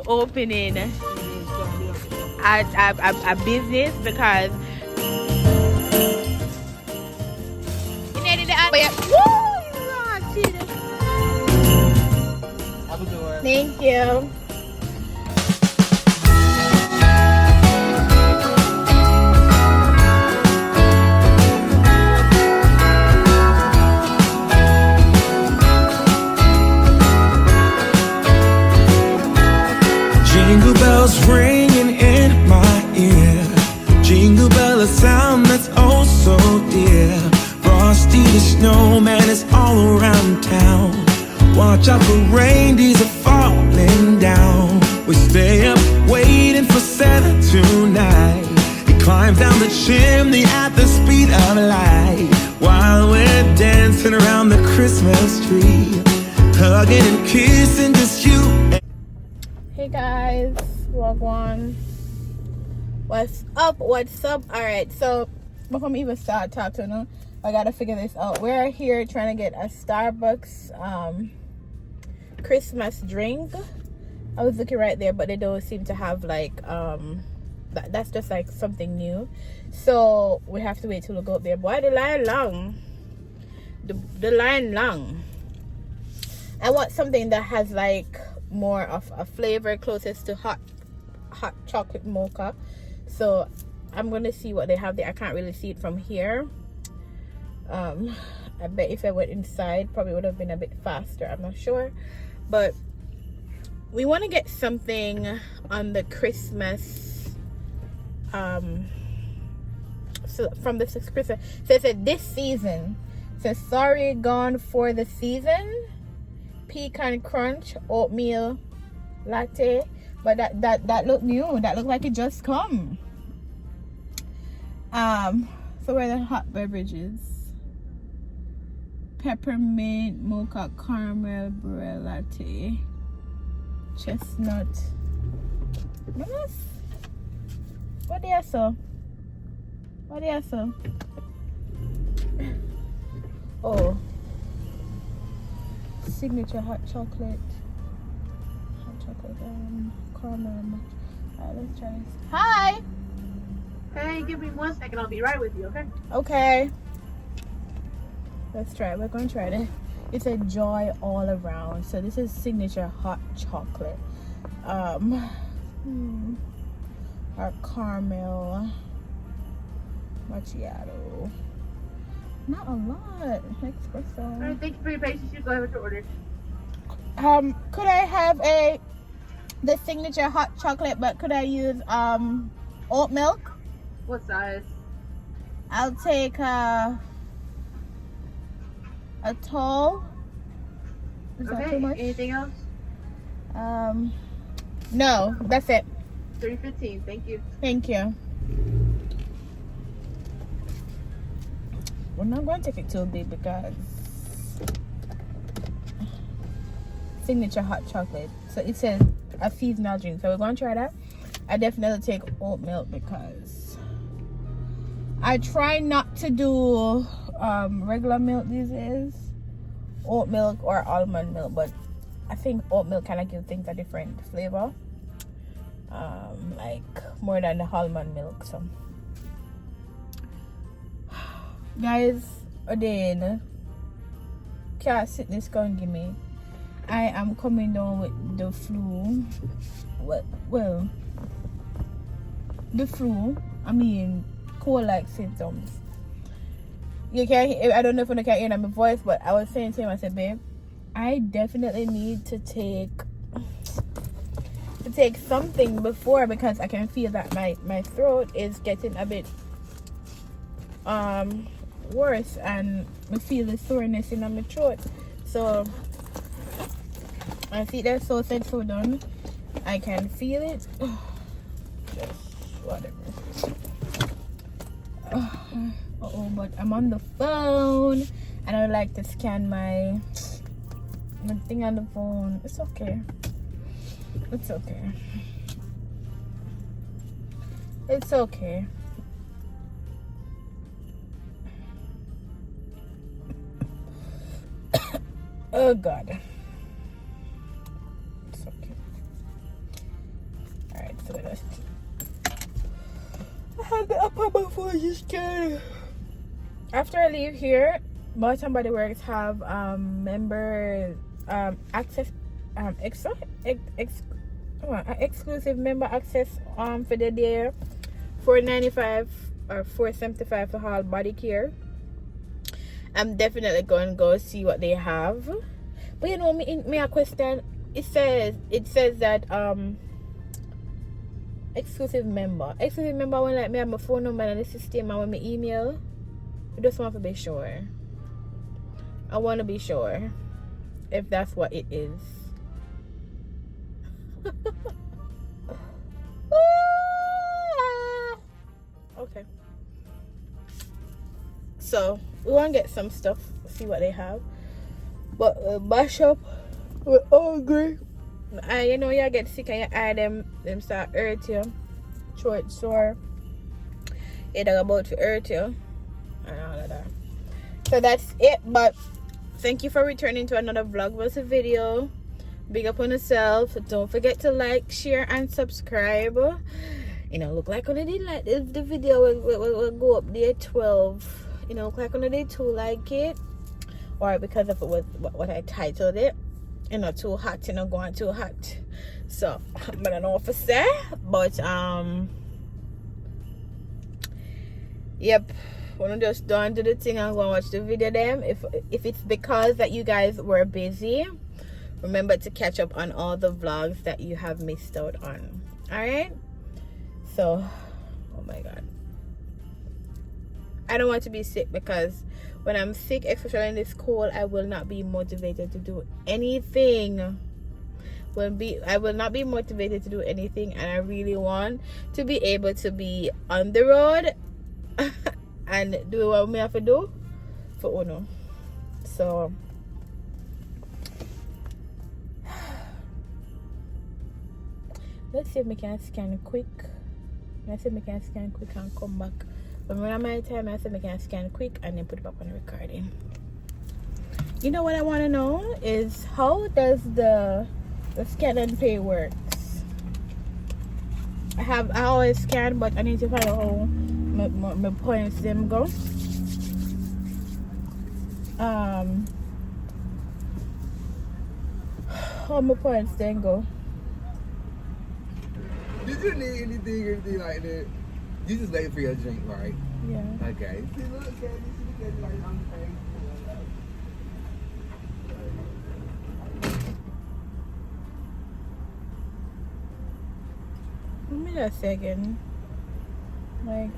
opening a business because you needed the thank you. Jingle bells ringing in my ear. Jingle bell, a sound that's oh so dear. Frosty the snowman is all around town. Watch out for reindeers are falling down. We stay up waiting for Santa tonight. He climbs down the chimney at the speed of light, while we're dancing around the Christmas tree, hugging and kissing just you. Hey guys, Vlogmas. What's up? What's up? Alright, so before we even start talking, I gotta figure this out. We're here trying to get a Starbucks Christmas drink. I was looking right there, but they don't seem to have like that's just like something new. So we have to wait till we go up there. Boy, the line long. The line long. I want something that has like more of a flavor closest to hot chocolate mocha. So I'm gonna see what they have there. I can't really see it from here. I bet if I went inside probably would have been a bit faster. I'm not sure, but we want to get something on the Christmas so from this Christmas. So it said this season. So sorry gone for the season. Pecan crunch oatmeal latte, but that looked new. That looked like it just come. So where are the hot beverages? Peppermint mocha caramel brulee latte, chestnut. What do you so? What do you so? Oh. Signature hot chocolate caramel. Alright, let's try this. Hi. Hey, give me 1 second. I'll be right with you. Okay, let's try it. We're gonna try it. It's a joy all around. So this is signature hot chocolate our caramel macchiato. Not a lot. Espresso. All right, thank you for your patience. You go ahead with your order. Could I have the signature hot chocolate, but could I use oat milk? What size? I'll take a tall. Is that too much? Anything else? No, that's it. $3.15. Thank you. Thank you. We're not going to take it too big because signature hot chocolate. So it says a seasonal drink. So we're going to try that. I definitely take oat milk because I try not to do regular milk these days. Oat milk or almond milk, but I think oat milk kind of gives things a different flavor. Like more than the almond milk. So guys, again, can't sit this can give me. I am coming down with the flu. Well, the flu. I mean, cold-like symptoms. You can't. I don't know if you can hear my voice, but I was saying to him, I said, babe, I definitely need to take something before because I can feel that my throat is getting a bit worse and I feel the soreness in my throat. So I see that so said so done. I can feel it. Just whatever. But I'm on the phone and I would like to scan my thing on the phone. It's okay. It's okay. It's okay. Oh God. It's okay. I have the upper before you scared. After I leave here, Bath and Body Works have member access exclusive member access for the day, $4.95 or $4.75 for all body care. I'm definitely going to go see what they have. But you know, me a question. It says that exclusive member when like me have my phone number and the system and when me email. I just want to be sure. I want to be sure if that's what it is. Okay. So we want to get some stuff, see what they have. But bash up, we're hungry. And you know, you get sick and your eye them start hurt you. Throat sore. It about to hurt you. And all of that. So that's it. But thank you for returning to another Vlogmas video. Big up on yourself. Don't forget to like, share, and subscribe. You know, look like on the day like this, the video will go up there 12. You know, look like on the day 2 like it. Or because of what I titled it. You know, too hot, you know, going too hot. So I don't know what to say. But yep. When I'm just done to the thing, I'm gonna watch the video them. If it's because that you guys were busy, remember to catch up on all the vlogs that you have missed out on. Alright? So, oh my god. I don't want to be sick because when I'm sick, especially in this cold, I will not be motivated to do anything. I will not be motivated to do anything, and I really want to be able to be on the road and do what we have to do for Uno. So let's see if we can scan quick. Let's see if we can scan quick and come back. But when I'm at time, I said we can scan quick and then put it back on the recording. You know what I want to know is how does the scan and pay works? I always scan, but I need to find out how my points them go. How my points then go. Did you need anything like that? You just wait for your drink, right? Yeah. Okay. See, look at this. Look at like I'm paying Give me a second. Like,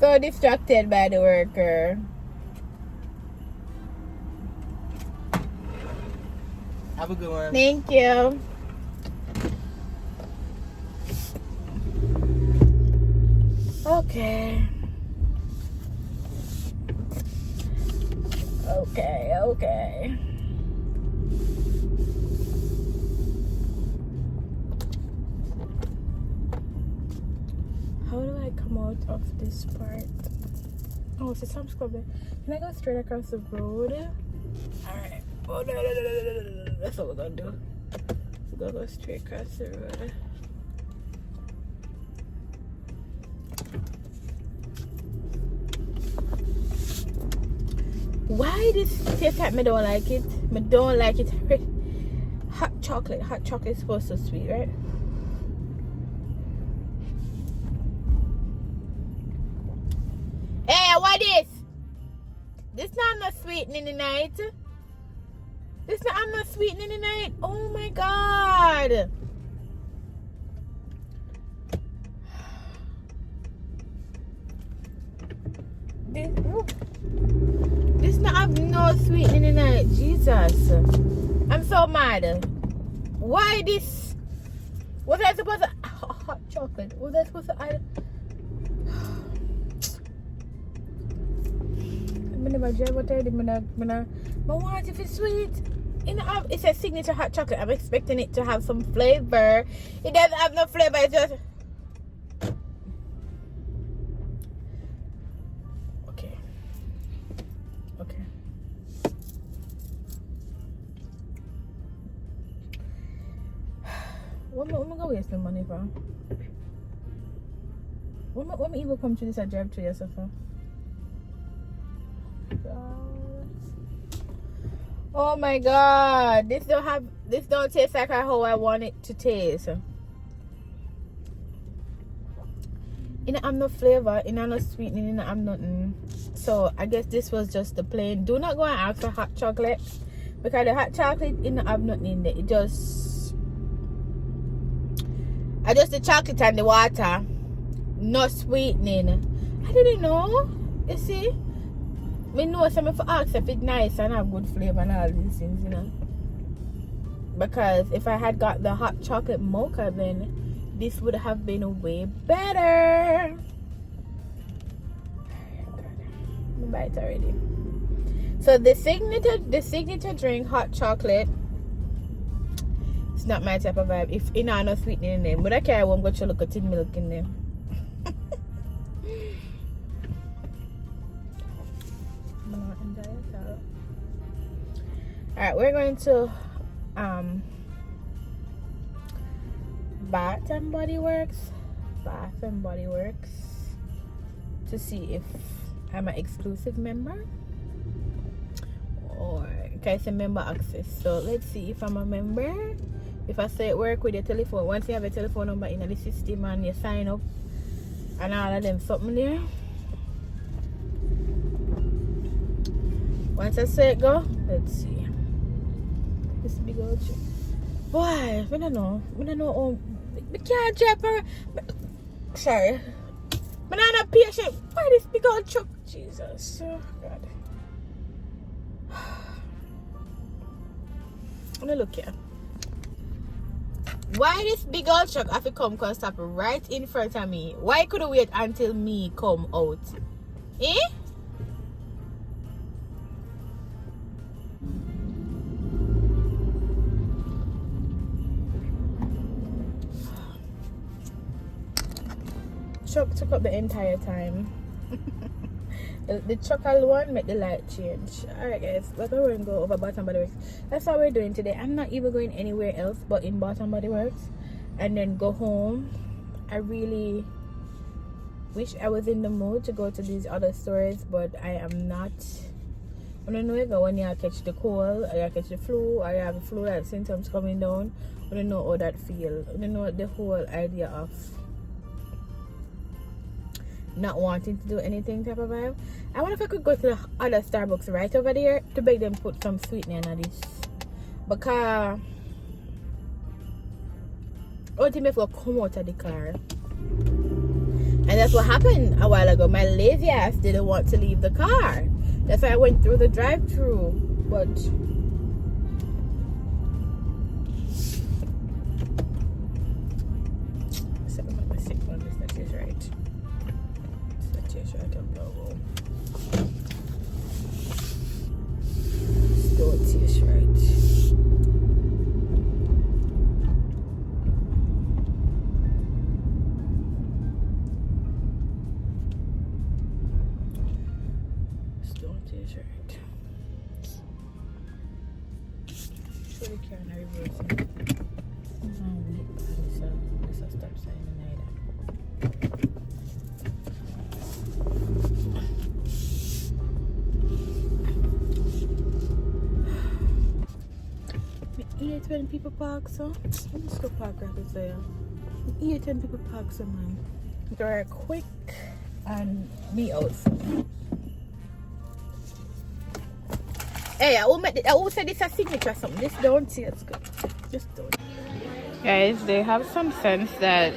so distracted by the worker. Have a good one. Thank you. Okay. Okay. How do I come out of this part? Oh, it's a Sam's Club. Can I go straight across the road? Alright. Oh, no. That's what we're gonna do. We're gonna go straight across the road. Why this taste like me don't like it? Me don't like it. Hot chocolate is supposed to be sweet, right? Hey, what is? This not sweetening the night. I'm not sweetening the night. Oh my god. This not have no sweetening in it. Jesus. I'm so mad. Why this? Was I supposed to hot chocolate? Was I supposed to add? I never drive what I did. I want it to be sweet. It says signature hot chocolate. I'm expecting it to have some flavor. It doesn't have no flavor. It's just okay. What am I gonna waste my money for? What me even come to this drive-thru yourself for? Oh my god, this don't taste like how I want it to taste. It I'm no flavor, it no sweetening, it I'm nothing. So I guess this was just the plain. Do not go and ask for hot chocolate, because the hot chocolate it don't have nothing in there. It just the chocolate and the water, no sweetening. I didn't know. You see, me know something for ask if it's nice and have good flavor and all these things, you know. Because if I had got the hot chocolate mocha, then this would have been way better. I'm buy it already. So the signature drink, hot chocolate. It's not my type of vibe. If it not no sweetening in them, but I care. I won't go to look at tin milk in them. Alright, we're going to Bath and Body Works to see if I'm an exclusive member or it's a member access. So let's see if I'm a member. If I say it work with your telephone, once you have a telephone number in the system and you sign up and all of them something there. Once I say it go, let's see. This big old truck. Boy, I don't know. I don't know. I can't drive her. Sorry. I'm not a patient. Why this big old truck? Jesus. Oh, God. I'm gonna look here. Why this big old truck have to come and stop right in front of me? Why couldn't wait until me come out? Eh? Truck took up the entire time. the truck alone made the light change. Alright guys, we're going to go over Bath and Body Works. That's what we're doing today. I'm not even going anywhere else but in Bath and Body Works and then go home. I really wish I was in the mood to go to these other stores, but I am not. I don't know when you catch the cold or you catch the flu or you have the flu like symptoms coming down. I don't know how that feel. I don't know the whole idea of not wanting to do anything type of vibe. I wonder if I could go to the other Starbucks right over there to beg them put some sweetener in this, because ultimately will come out of the car, and that's what happened a while ago. My lazy ass didn't want to leave the car. That's why I went through the drive-thru, but when people park, so let's go park right there. 10 people park, so man. They're quick and me out. Hey, I will say this a signature or something. This don't see it's good. Just don't. Guys, they have some scents that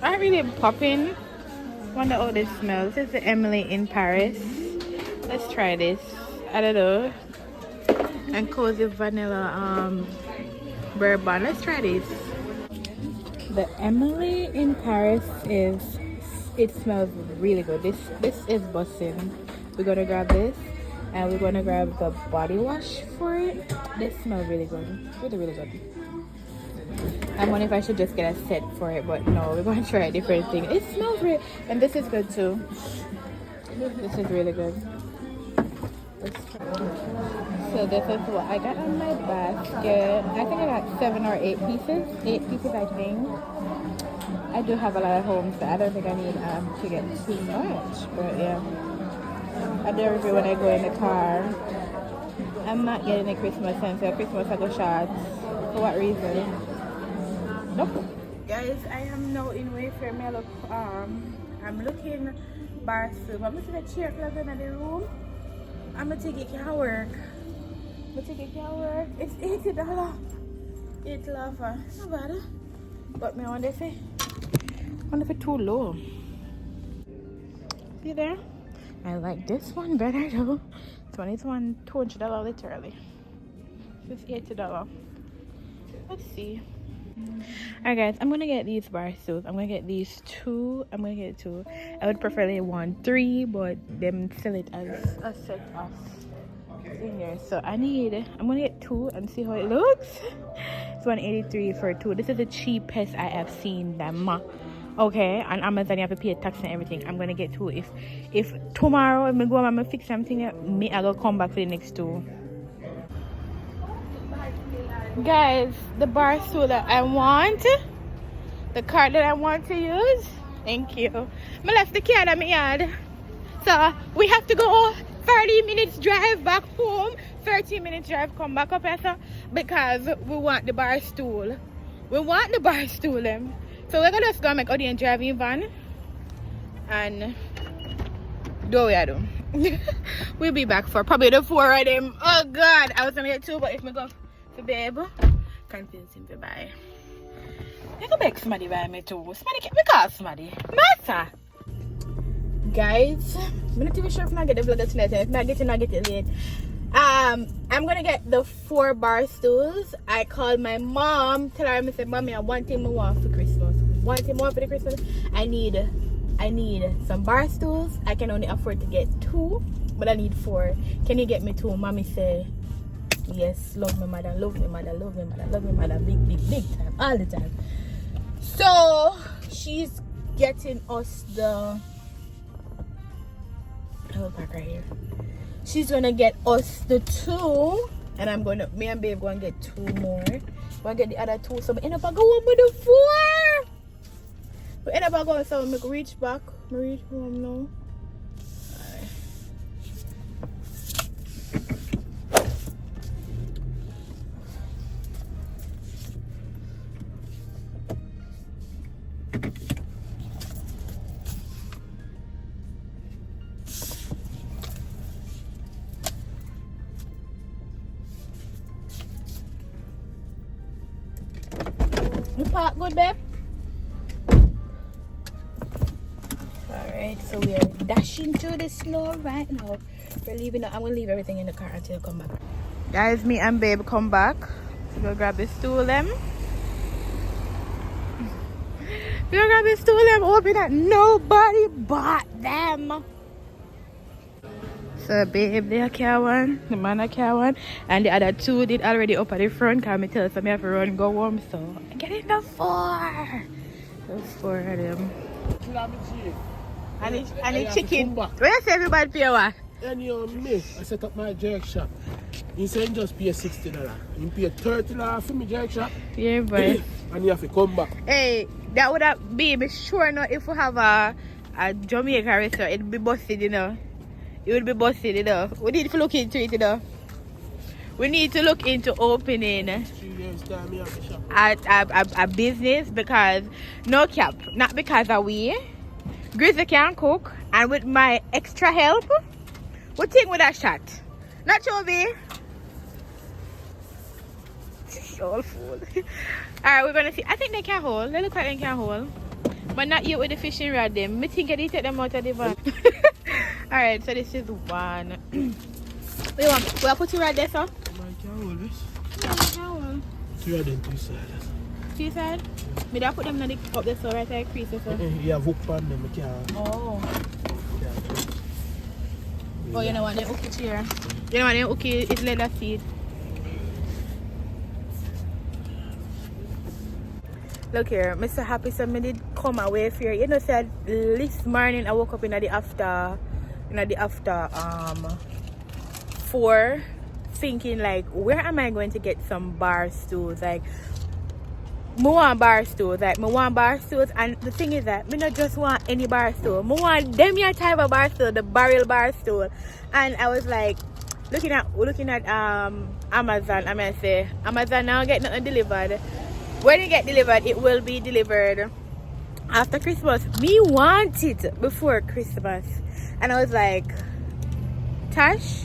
are really popping. Wonder how this smells. This is the Emily in Paris. Let's try this. I don't know. And cozy vanilla bourbon. Let's try this. The Emily in Paris it smells really good. This is bussin'. We're gonna grab this and we're gonna grab the body wash for it. This smells really good. Really good. I'm wondering if I should just get a set for it, but no, we're gonna try a different thing. It smells really, and this is good too. This is really good. So this is what I got on my basket. I think I got 7 or 8 pieces. 8 pieces, I think. I do have a lot at home, so I don't think I need to get too much. But yeah, I do review when I go in the car. I'm not getting a Christmas sense. So Christmas I go shots. For what reason? Nope. Guys, I am now in Wayfair. I'm looking bar soup. I'm looking at chair plug in the room. I'm gonna take it can work. It's $80. $8 not bad. But me wonder if it's too low. See there? I like this one better though. This one $200 literally. This is $80. Let's see. Alright guys, I'm gonna get these bar stools. I'm gonna get these 2. I would preferably want 3, but them sell it as a set of fingers. So I'm gonna get 2 and see how it looks. It's $183 for 2. This is the cheapest I have seen them. Okay, on Amazon you have to pay tax and everything. I'm gonna get 2. If tomorrow I'm gonna go and I'm gonna fix something, I go come back for the next 2. Guys, the bar stool that I want, the card that I want to use, thank you. I left the car at my yard, so we have to go 30 minutes drive back home, 30 minutes drive come back up here, because we want the bar stool. So we're gonna just go and make audience driving van and do what we do. We'll be back for probably the 4 of them. Oh god, I was gonna get 2, but if we go for babe, convince him to buy. I can beg somebody buy me too. Somebody get me call somebody. Matter. Guys, I'm not even sure if I get the vlog tonight. If not get it late. I'm gonna get the 4 bar stools. I called my mom, tell her I said, Mommy, I want him more for Christmas. I need some bar stools. I can only afford to get 2, but I need 4. Can you get me 2? Mommy say yes. Love me mother, big time, all the time. So she's getting us the right here. She's gonna get us the 2, and me and babe gonna get 2 more. We'll get the other 2, so we end up going with the 4. We end up going, so we reach back. We reach home now. You park good, babe? Alright, so we are dashing through the snow right now. We're leaving. I'm gonna leave everything in the car until I come back. Guys, me and babe come back to go grab the stool them. Hoping that nobody bought them. So babe, they care one, the man I care one, and the other 2 did already up at the front. Cause me tell us I have to run go home, so I get in the 4. Those 4 of them. And the chicken. Where you say everybody pay what? And you me, I set up my jerk shop. You say you just pay $60. You pay $30 for me jerk shop. Yeah, boy. And you have to come back. Hey, that would have been sure not if we have a Jamaican restaurant, it'd be busted, you know. It would be busted, you know. We need to look into it, you know. We need to look into opening a business, because no cap, not because of we. Grizzly can cook, and with my extra help, what thing with that shot? Not Chovy. So full. Alright, we're gonna see. I think they can hold. They look like they can hold. But not yet with the fishing rod them. I think I need to take them out of the van. Alright, so this is 1. We'll put 2 right there, sir? I can hold this. Yeah, I can hold. 3 of them 2 sides. 2 sides? Maybe I'll put them up there, so right there, crease, sir. You have hook on them, I can't. Oh. Oh, you know what? They hook chair. You know what? They hook is leather seat. Look here, Mr. Happy said me did come away here. You know, said this morning I woke up in the after before thinking like, where am I going to get some bar stools? Like, I want bar stools. Like, I want bar stools. And the thing is that I not just want any bar stool. I want them your type of bar stool, the barrel bar stool. And I was like, looking at Amazon. I mean, say Amazon now get nothing delivered. When it get delivered, it will be delivered after Christmas. Me want it before Christmas. And I was like, Tash,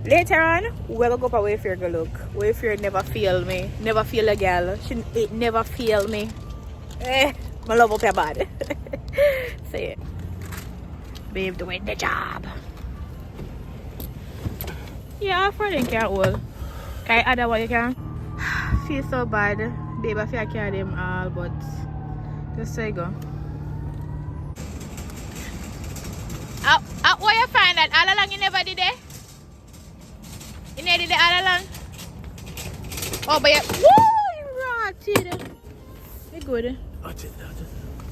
later on, we'll go up a Wayfair go look. Wayfair never fail me. Never fail a girl. It never fail me. My love up your bad. Say it. Babe doing the job. Yeah, for them can't hold. Can I add what you can? Feel so bad. Babe, I feel I carry them all, but just so you go. Where you find that? All along you never did it? You never did it all along? Oh, but you... Woo! You rotted. You good.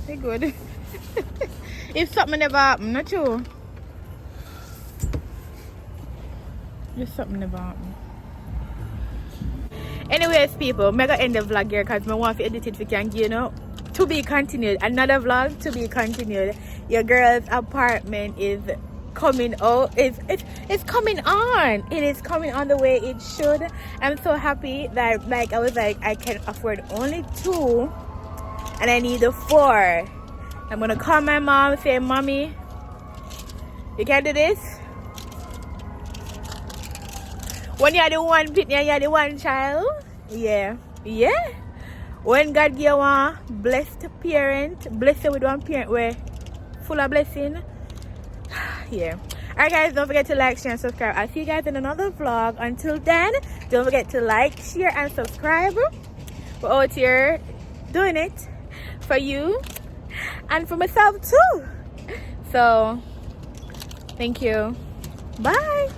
You good. If something never happened, not true. If something never happened. Anyways, people, I'm gonna end the vlog here because I want to edit it if you can, you know. To be continued. Another vlog to be continued. Your girl's apartment is coming out. It's coming on. It is coming on the way it should. I'm so happy that like I was like I can afford only 2 and I need 4. I'm gonna call my mom, say, Mommy, you can do this? When you're the one pitney, you're the one child. Yeah. When God give you one blessed parent, bless you with one parent where full of blessing. Yeah. Alright guys, don't forget to like, share, and subscribe. I'll see you guys in another vlog. Until then, don't forget to like, share, and subscribe. We're out here doing it for you and for myself too. So thank you. Bye.